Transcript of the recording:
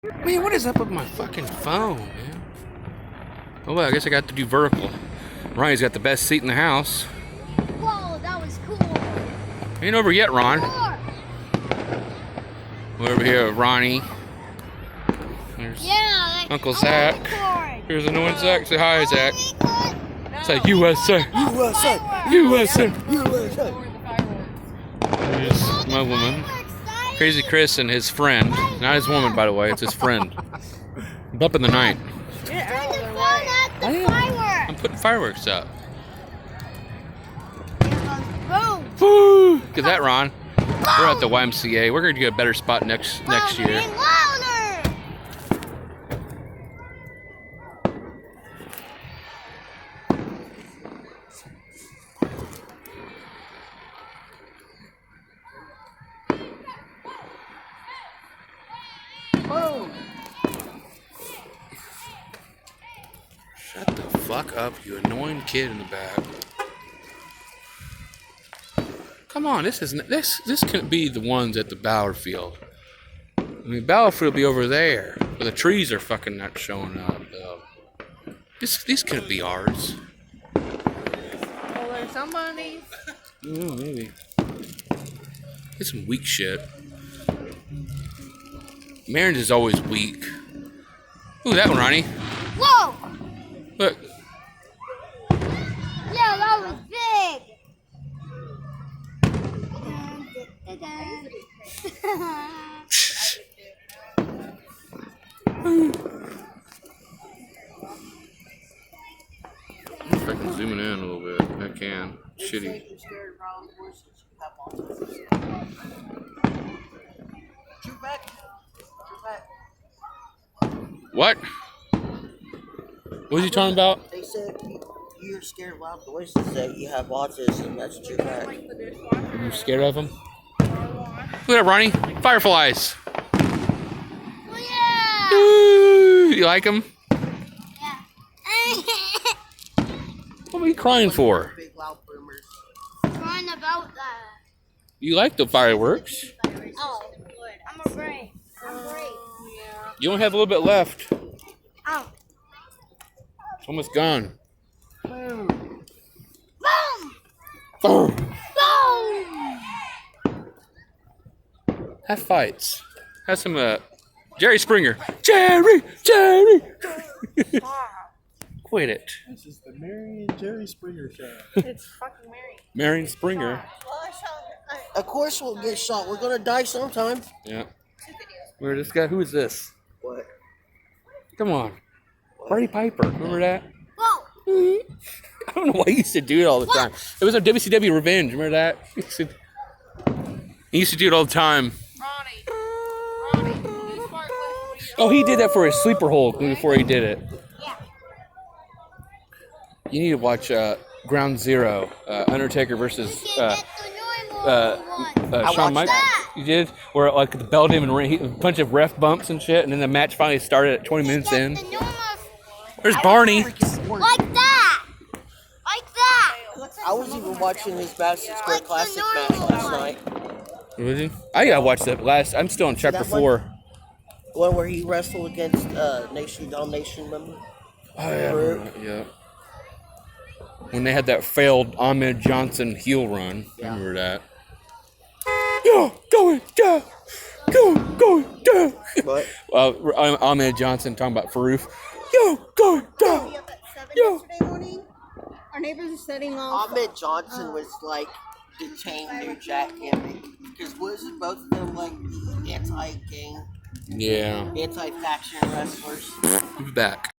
Man, what is up with my fucking phone, man? Oh, well, I guess I got to do vertical. Ronnie's got the best seat in the house. Whoa, that was cool. Ain't over yet, Ron. We're over here with Ronnie. There's Uncle Zach. Here's another Zach. Say hi, Zach. Say USA. USA. USA. USA. Here's my woman. Crazy Chris and his friend. Not his woman, by the way. It's his friend. Up in the night. I'm putting fireworks up. Woo! Look at that, Ron. We're at the YMCA. We're going to get a better spot next year. Shut the fuck up, you annoying kid in the back. Come on, this couldn't be the ones at the Bauer Field. I mean, Bauer Field will be over there, but the trees are fucking not showing up. These couldn't be ours. Oh, there's somebody. Oh, maybe. It's some weak shit. Marion's is always weak. Ooh, that one, Ronnie. Whoa! Look. Yeah, that was big. If I can zoom it in a little bit, I can. Shitty. What? What was he talking about? They said you're scared of loud voices, that you have autism. That's true. You're scared of him? Look at that, Ronnie. Fireflies. Oh, yeah. Ooh, you like them? Yeah. What are you crying for? Big loud boomers. Crying about that. You like the fireworks? Oh, I'm afraid. I'm afraid. You only have a little bit left. Oh. It's almost gone. Boom. Boom. Boom. Have fights. Have some, Jerry Springer. Jerry! Quit it. This is the Marion Jerry Springer show. It's fucking Marion. Marion Springer. Of course we'll get shot. We're gonna die sometime. Yeah. Where this guy? Who is this? What? Come on. Brady Piper. Remember that? Whoa. I don't know why he used to do it all the time. It was on WCW Revenge. Remember that? He used to do it all the time. Ronnie. Oh, he did that for his sleeper hold before he did it. Yeah. You need to watch Ground Zero, Undertaker versus Shawn Michaels. You did? Where like the bell him and a bunch of ref bumps and shit, and then the match finally started at 20 minutes in. There's Barney. Like that. I was even watching his Madison Square Classic match last night. Was he? I gotta watch that last. I'm still on chapter 4. One where he wrestled against Nation Domination, remember? Oh yeah, yeah. When they had that failed Ahmed Johnson heel run, remember that? Go, What? Ahmed Johnson talking about Farouk. Go. Yesterday morning, our neighbors are setting off. Ahmed Johnson was like detained near Jack Henry. Because wasn't both of them like anti-gang, Yeah. anti-faction wrestlers? He's back.